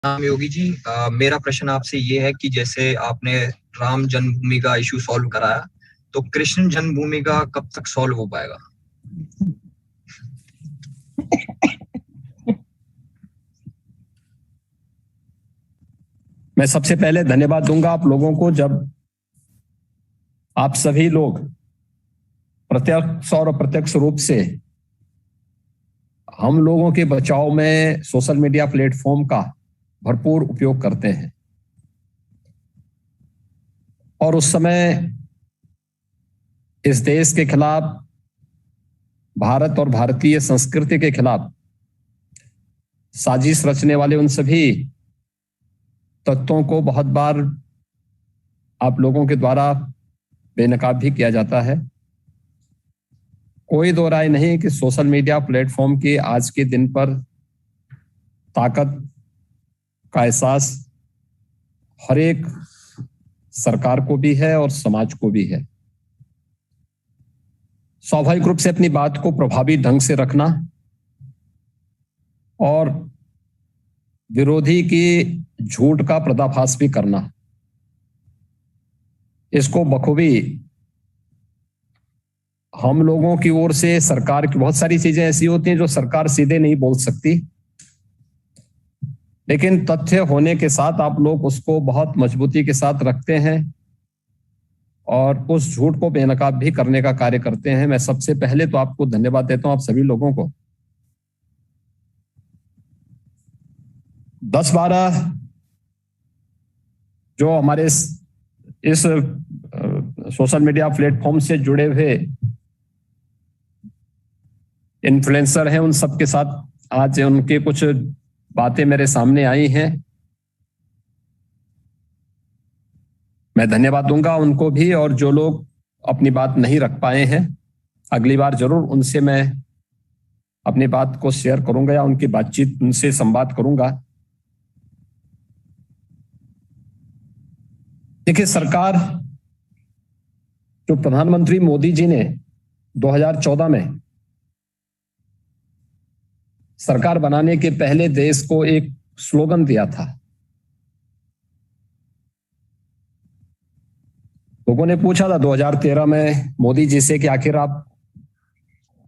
नाम योगी जी। मेरा प्रश्न आपसे ये है कि जैसे आपने राम जन्मभूमि का इशू सॉल्व कराया, तो कृष्ण जन्मभूमि का कब तक सॉल्व हो पाएगा? मैं सबसे पहले धन्यवाद दूंगा आप लोगों को, जब आप सभी लोग प्रत्यक्ष और अप्रत्यक्ष रूप से हम लोगों के बचाव में सोशल मीडिया प्लेटफॉर्म का भरपूर उपयोग करते हैं। और उस समय इस देश के खिलाफ, भारत और भारतीय संस्कृति के खिलाफ साजिश रचने वाले उन सभी तत्वों को बहुत बार आप लोगों के द्वारा बेनकाब भी किया जाता है। कोई दो राय नहीं कि सोशल मीडिया प्लेटफॉर्म की आज के दिन पर ताकत का एहसास हर एक सरकार को भी है और समाज को भी है। स्वाभाविक रूप से अपनी बात को प्रभावी ढंग से रखना और विरोधी की झूठ का पर्दाफाश भी करना, इसको बखूबी हम लोगों की ओर से सरकार की बहुत सारी चीजें ऐसी होती हैं जो सरकार सीधे नहीं बोल सकती, लेकिन तथ्य होने के साथ आप लोग उसको बहुत मजबूती के साथ रखते हैं और उस झूठ को बेनकाब भी करने का कार्य करते हैं। मैं सबसे पहले तो आपको धन्यवाद देता हूं, आप सभी लोगों को। 10-12 जो हमारे इस सोशल मीडिया प्लेटफॉर्म से जुड़े हुए इन्फ्लुएंसर हैं, उन सबके साथ आज उनके कुछ बातें मेरे सामने आई हैं। मैं धन्यवाद दूंगा उनको भी, और जो लोग अपनी बात नहीं रख पाए हैं, अगली बार जरूर उनसे मैं अपनी बात को शेयर करूंगा या उनकी बातचीत उनसे संवाद करूंगा। देखिए, सरकार जो प्रधानमंत्री मोदी जी ने 2014 में सरकार बनाने के पहले देश को एक स्लोगन दिया था। लोगों ने पूछा था 2013 में मोदी जी से कि आखिर आप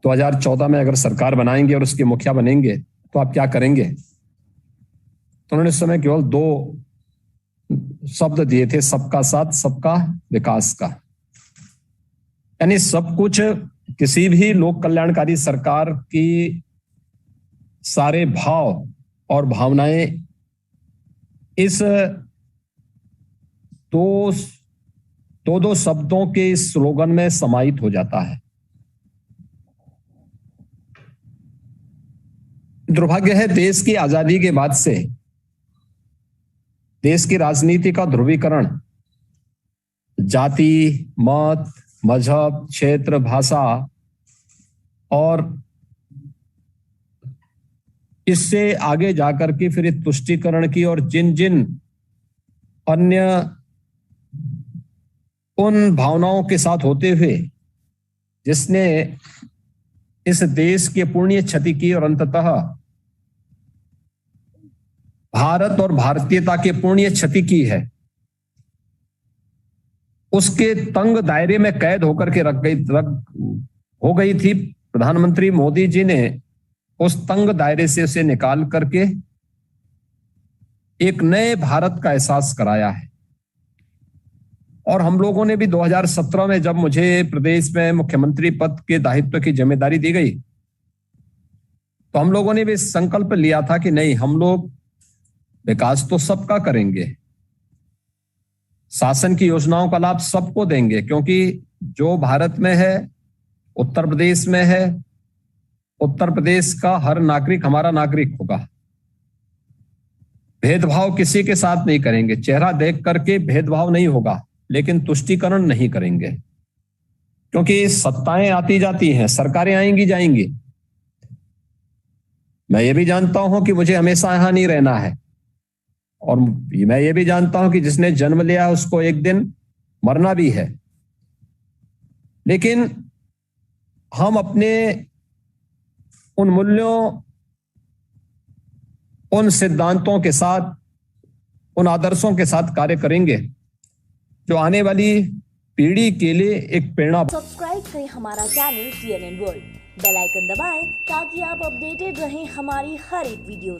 2014 में अगर सरकार बनाएंगे और उसके मुखिया बनेंगे तो आप क्या करेंगे? तो उन्होंने उस समय केवल 2 शब्द दिए थे, सबका साथ, सबका विकास का। यानी सब कुछ, किसी भी लोक कल्याणकारी सरकार की सारे भाव और भावनाएं इस दो शब्दों के इस स्लोगन में समाहित हो जाता है। दुर्भाग्य है, देश की आजादी के बाद से देश की राजनीति का ध्रुवीकरण जाति, मत, मजहब, क्षेत्र, भाषा और इससे आगे जाकर के फिर तुष्टीकरण की और जिन जिन अन्य उन भावनाओं के साथ होते हुए जिसने इस देश की पुण्य क्षति की और अंततः भारत और भारतीयता के पुण्य क्षति की है, उसके तंग दायरे में कैद होकर के हो गई थी। प्रधानमंत्री मोदी जी ने उस तंग दायरे से उसे निकाल करके एक नए भारत का एहसास कराया है। और हम लोगों ने भी 2017 में जब मुझे प्रदेश में मुख्यमंत्री पद के दायित्व की जिम्मेदारी दी गई, तो हम लोगों ने भी संकल्प लिया था कि नहीं, हम लोग विकास तो सबका करेंगे, शासन की योजनाओं का लाभ सबको देंगे, क्योंकि जो भारत में है, उत्तर प्रदेश में है, उत्तर प्रदेश का हर नागरिक हमारा नागरिक होगा। भेदभाव किसी के साथ नहीं करेंगे, चेहरा देख करके भेदभाव नहीं होगा, लेकिन तुष्टीकरण नहीं करेंगे, क्योंकि सत्ताएं आती जाती हैं, सरकारें आएंगी जाएंगी। मैं ये भी जानता हूं कि मुझे हमेशा यहां नहीं रहना है, और मैं ये भी जानता हूं कि जिसने जन्म लिया उसको एक दिन मरना भी है। लेकिन हम अपने उन मूल्यों, उन सिद्धांतों के साथ उन आदर्शों के साथ कार्य करेंगे जो आने वाली पीढ़ी के लिए एक प्रेरणा। सब्सक्राइब करें हमारा channel TNN world, bell icon दबाएं ताकि आप अपडेटेड रहें हमारी हर एक वीडियो।